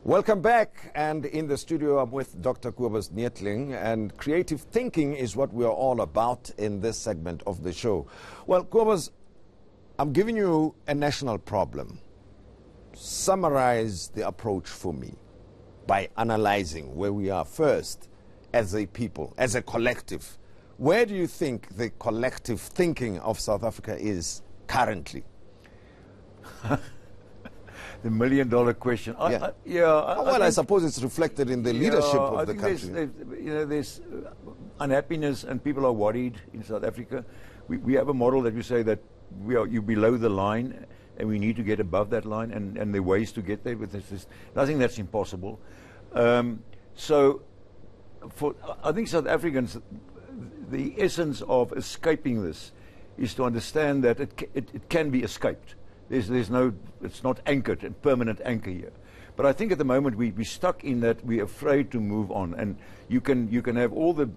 Welcome back, and in the studio I'm with Dr. Kobus Neethling, and creative thinking is what we are all about in this segment of the show. Well, Kobus, I'm giving you a national problem. Summarize the approach for me by analyzing where we are first as a people, as a collective. Where do you think the collective thinking of South Africa is currently? The million-dollar question. I suppose it's reflected in the leadership of the country. There's unhappiness, and people are worried in South Africa. We have a model that we say that you're below the line, and we need to get above that line, and the ways to get there. With this, nothing that's impossible. I think South Africans, the essence of escaping this is to understand that it can be escaped. There's no, it's not anchored, a permanent anchor here. But I think at the moment we're stuck in that we're afraid to move on. And you can have all the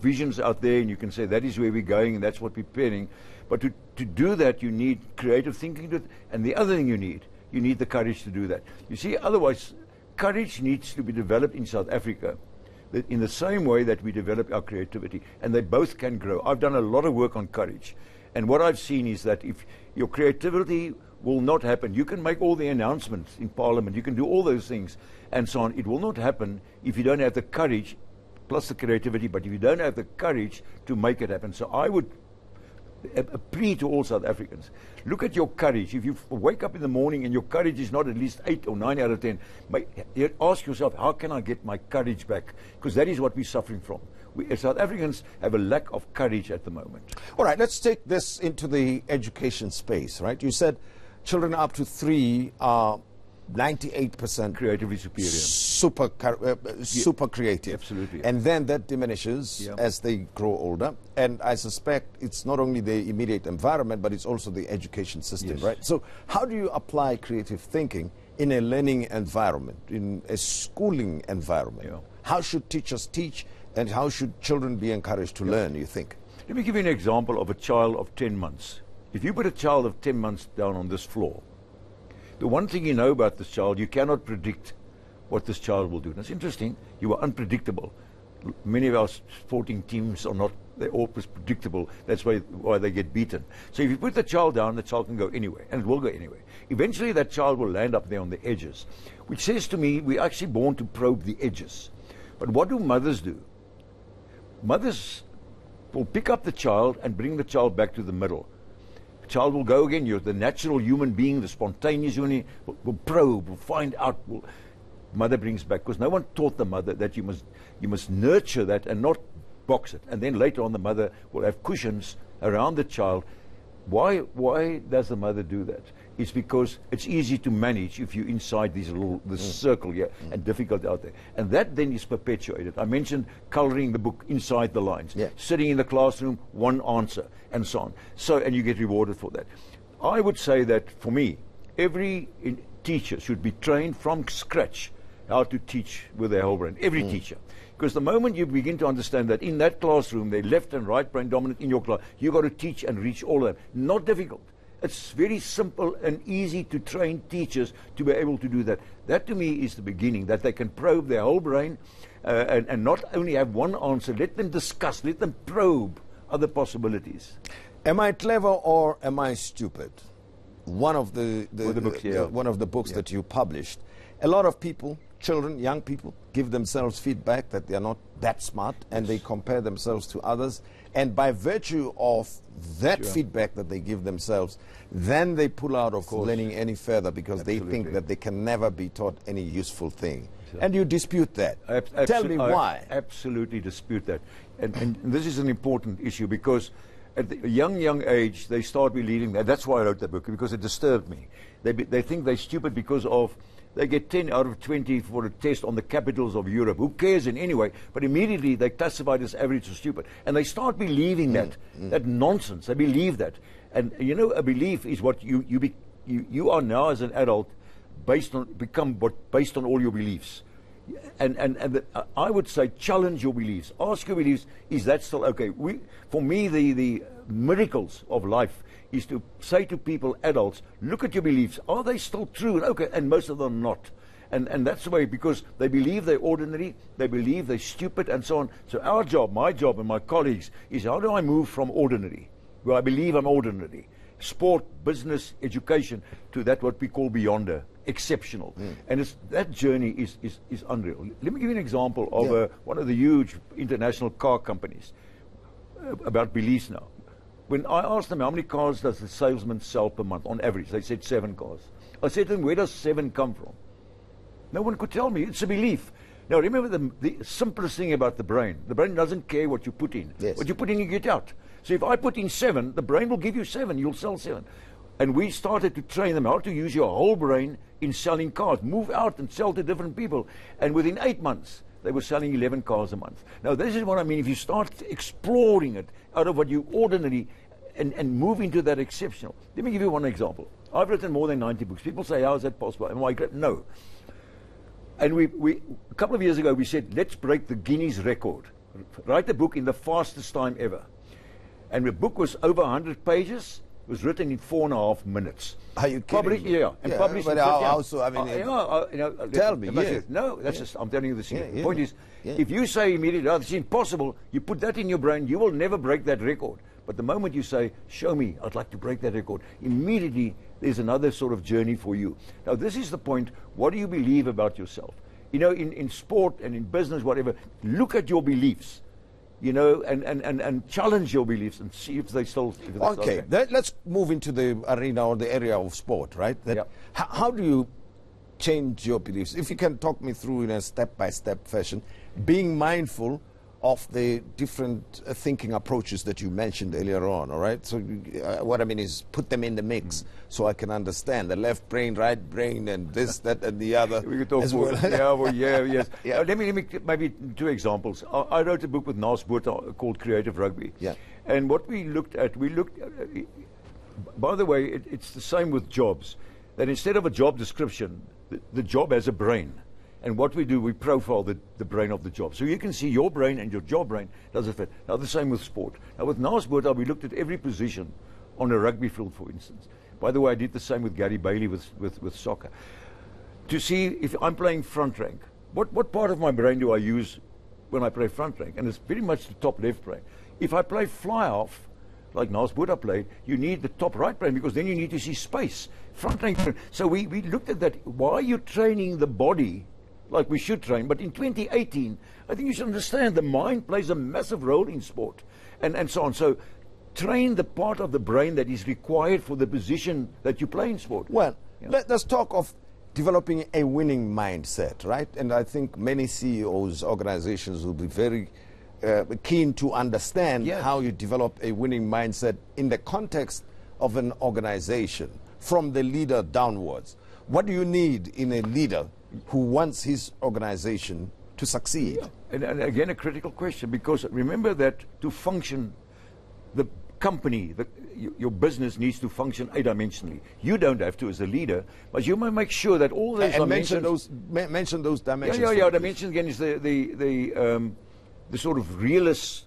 visions out there, and you can say that is where we're going and that's what we're planning. But to do that, you need creative thinking. And the other thing you need the courage to do that. You see, otherwise, courage needs to be developed in South Africa in the same way that we develop our creativity. And they both can grow. I've done a lot of work on courage. And what I've seen is that if your creativity will not happen, you can make all the announcements in Parliament, you can do all those things and so on. It will not happen if you don't have the courage, plus the creativity, but if you don't have the courage to make it happen. So I would plea to all South Africans, look at your courage. If you wake up in the morning and your courage is not at least 8 or 9 out of 10, ask yourself, how can I get my courage back? Because that is what we're suffering from. We, as South Africans, have a lack of courage at the moment. All right, let's take this into the education space, right? You said children up to 3 are 98% creatively superior. Super creative. Absolutely. And then that diminishes as they grow older. And I suspect it's not only the immediate environment, but it's also the education system, right? So how do you apply creative thinking in a learning environment, in a schooling environment? How should teachers teach? And how should children be encouraged to learn, you think? Let me give you an example of a child of 10 months. If you put a child of 10 months down on this floor, the one thing you know about this child, you cannot predict what this child will do. And it's interesting, you are unpredictable. Many of our sporting teams are not, they're always predictable. That's why they get beaten. So if you put the child down, the child can go anywhere, and it will go anywhere. Eventually that child will land up there on the edges, which says to me, we're actually born to probe the edges. But what do mothers do? Mothers will pick up the child and bring the child back to the middle. The child will go again. You're the natural human being, the spontaneous human will probe, will find out. Mother brings back, because no one taught the mother that you must nurture that and not box it. And then later on, the mother will have cushions around the child. Why does the mother do that? It's because it's easy to manage if you're inside this circle here and difficult out there. And that then is perpetuated. I mentioned coloring the book inside the lines, sitting in the classroom, one answer, and so on. And you get rewarded for that. I would say that for me, every teacher should be trained from scratch how to teach with their whole brain. Every teacher. Because the moment you begin to understand that in that classroom, they're left and right brain dominant in your class, you've got to teach and reach all of them. Not difficult. It's very simple and easy to train teachers to be able to do that. That to me is the beginning, that they can probe their whole brain and not only have one answer, let them discuss, let them probe other possibilities. Am I clever or am I stupid? One of the books that you published. A lot of people, children, young people, give themselves feedback that they are not that smart, and they compare themselves to others. And by virtue of that feedback that they give themselves, then they pull out of learning any further because they think that they can never be taught any useful thing. And you dispute that. Tell me why. I absolutely dispute that. And this is an important issue because at a young age, they start believing that. That's why I wrote that book, because it disturbed me. They think they're stupid because of they get 10 out of 20 for a test on the capitals of Europe. Who cares in any way? But immediately they classified as average or stupid. And they start believing that nonsense. They believe that. And you know, a belief is what you are now as an adult based on all your beliefs. And I would say challenge your beliefs. Ask your beliefs, is that still okay? For me, the miracles of life is to say to people, adults, look at your beliefs. Are they still true? And okay, and most of them not. And that's the way, because they believe they're ordinary, they believe they're stupid, and so on. So our job, my job and my colleagues, is how do I move from ordinary, where I believe I'm ordinary, sport, business, education, to that what we call beyonder, exceptional. And that journey is unreal. Let me give you an example of one of the huge international car companies about beliefs now. When I asked them how many cars does the salesman sell per month on average, they said 7 cars. I said to them, where does 7 come from? No one could tell me. It's a belief. Now remember the simplest thing about the brain. The brain doesn't care what you put in. Yes. What you put in, you get out. So if I put in 7, the brain will give you 7. You'll sell 7. And we started to train them how to use your whole brain in selling cars. Move out and sell to different people. And within 8 months, they were selling 11 cars a month. Now this is what I mean. If you start exploring it out of what you ordinary and move into that exceptional. Let me give you one example. I've written more than 90 books. People say, how is that possible? And why? No. And we a couple of years ago, we said, let's break the Guinness record. Write a book in the fastest time ever. And the book was over 100 pages. It was written in 4.5 minutes. Are you kidding? Published, yeah. And published. But also, I mean, tell me. Yes. No, that's just, I'm telling you the secret. The point is, if you say immediately, oh, it's impossible, you put that in your brain, you will never break that record. But the moment you say, show me, I'd like to break that record, immediately there's another sort of journey for you. Now, this is the point. What do you believe about yourself? You know, in sport and in business, whatever, look at your beliefs, you know, and challenge your beliefs and see if they still... Okay, let's move into the arena or the area of sport, right? How do you change your beliefs? If you can talk me through in a step-by-step fashion, being mindful of the different thinking approaches that you mentioned earlier on, all right? So what I mean is put them in the mix so I can understand the left brain, right brain, and this, that, and the other. We could talk as well. Yes. Let me maybe 2 examples. I wrote a book with Nas Botha called Creative Rugby. Yeah. And what we looked at, by the way, it's the same with jobs, that instead of a job description, the job has a brain. And what we do, we profile the brain of the job. So you can see your brain and your job brain, does it fit? Now, the same with sport. Now, with Nas Botha, we looked at every position on a rugby field, for instance. By the way, I did the same with Gary Bailey with soccer. To see if I'm playing front rank, what part of my brain do I use when I play front rank? And it's pretty much the top left brain. If I play fly half, like Nas Botha played, you need the top right brain because then you need to see space. Front rank. So we looked at that. Why are you training the body like we should train? But in 2018, I think you should understand the mind plays a massive role in sport and so on. So train the part of the brain that is required for the position that you play in sport. Well, let's talk of developing a winning mindset, right? And I think many CEOs, organizations will be very keen to understand how you develop a winning mindset in the context of an organization from the leader downwards. What do you need in a leader who wants his organization to succeed? And again, a critical question, because remember that to function, the company, your business needs to function 8-dimensionally. You don't have to as a leader, but you might make sure that all those dimensions... mention those dimensions. Dimensions, again, is the sort of realist.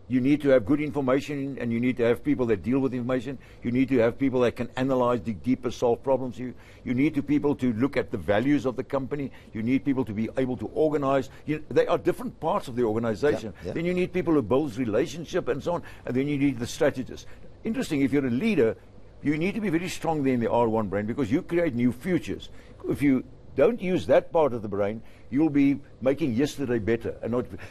You need to have good information, and you need to have people that deal with information. You need to have people that can analyze, dig deeper, solve problems. You need people to look at the values of the company. You need people to be able to organize. They are different parts of the organization. Then you need people who build relationship and so on. And then you need the strategists. Interesting, if you're a leader, you need to be very strong there in the R1 brain because you create new futures. If you don't use that part of the brain, you'll be making yesterday better.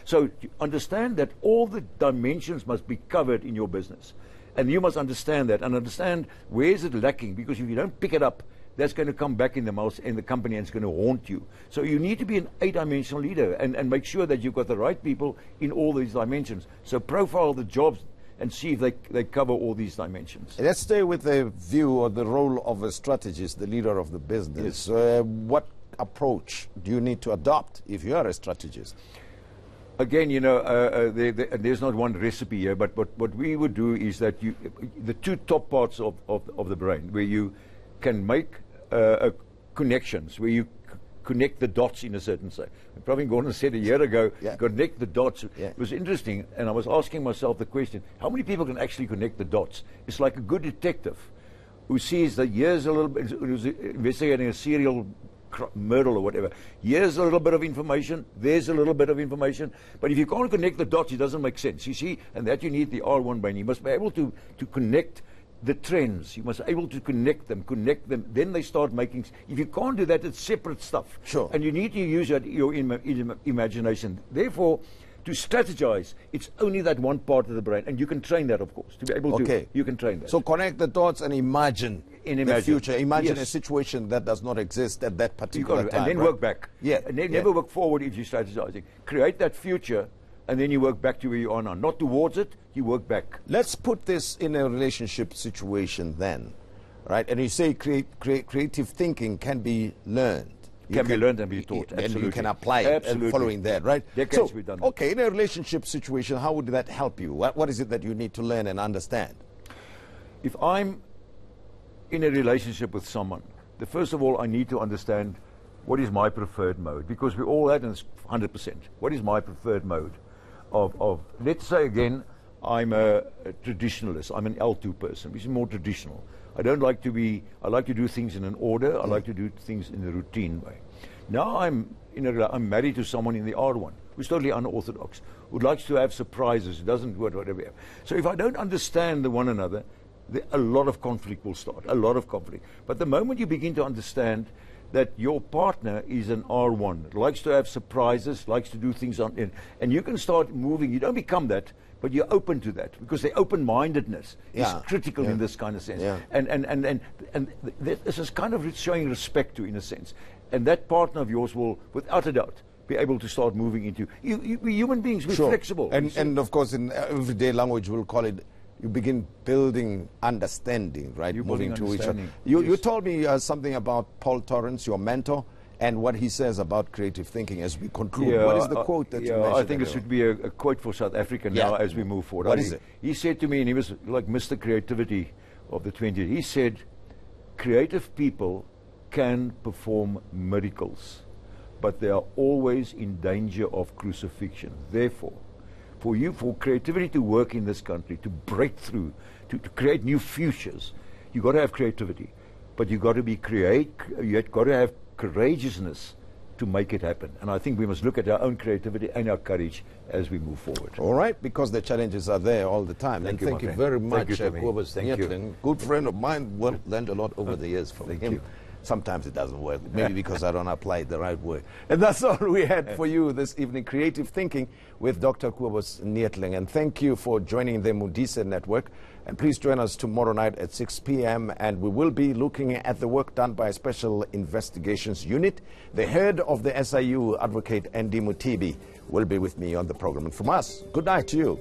So understand that all the dimensions must be covered in your business. And you must understand that and understand where is it lacking, because if you don't pick it up, that's going to come back in the company and it's going to haunt you. So you need to be an 8-dimensional leader and make sure that you've got the right people in all these dimensions. So profile the jobs and see if they cover all these dimensions. Let's stay with the view or the role of a strategist, the leader of the business. What approach do you need to adopt if you are a strategist? Again, there's not one recipe here, but what we would do is that the 2 top parts of the brain, where you can make connections, where you connect the dots in a certain way. Probably Gordon said a year ago, connect the dots. It was interesting, and I was asking myself the question, how many people can actually connect the dots? It's like a good detective who sees that who's investigating a serial Myrtle or whatever. Here's a little bit of information, there's a little bit of information, but if you can't connect the dots, it doesn't make sense, you see, and that you need the R1 brain. You must be able to connect the trends. You must be able to connect them, then they start making. If you can't do that, it's separate stuff. Sure. And you need to use your imagination. Therefore, to strategize, it's only that one part of the brain, and you can train that, of course, to be able to. You can train that. So connect the dots and imagine the future. Imagine a situation that does not exist at that particular time. And then work back. Yeah. And then never work forward if you're strategizing. Create that future, and then you work back to where you are now. Not towards it, you work back. Let's put this in a relationship situation then, right? And you say creative thinking can be learned. Can be learned and be taught. And you can apply it following that, right? Decades we've done that. Okay, in a relationship situation, how would that help you? What is it that you need to learn and understand? If I'm in a relationship with someone, first of all, I need to understand what is my preferred mode, because we all had 100%. What is my preferred mode of let's say again, I'm a traditionalist. I'm an L2 person, which is more traditional. I like to do things in an order. I like to do things in a routine way. Now I'm married to someone in the R1 who's totally unorthodox, who likes to have surprises, who doesn't do whatever. So if I don't understand one another, a lot of conflict will start, a lot of conflict. But the moment you begin to understand that your partner is an R1, likes to have surprises, likes to do things and you can start moving. You don't become that, but you're open to that, because the open-mindedness is critical in this kind of sense. Yeah. And this is kind of showing respect to, in a sense. And that partner of yours will, without a doubt, be able to start moving into human beings. We're flexible. And of course, in everyday language, we'll call it. You begin building understanding, right? Moving to each other. You told me something about Paul Torrance, your mentor, and what he says about creative thinking as we conclude. What is the quote that you mentioned? I think it should be a quote for South Africa now as we move forward. What is it? He said to me, and he was like Mr. Creativity of the 20s, he said, creative people can perform miracles, but they are always in danger of crucifixion. Therefore, for creativity to work in this country, to break through, to create new futures, you've got to have creativity. But you've got to you've got to have courageousness to make it happen. And I think we must look at our own creativity and our courage as we move forward. All right, because the challenges are there all the time. Thank you very much, Kobus Neethling. Good friend of mine, learned a lot over the years from him. Sometimes it doesn't work, maybe because I don't apply it the right way. And that's all we had for you this evening, Creative Thinking with Dr. Kobus Neethling. And thank you for joining the Modise Network. And please join us tomorrow night at 6 p.m. And we will be looking at the work done by a Special Investigations Unit. The head of the SIU, Advocate Andy Mutibi, will be with me on the program. And from us, good night to you.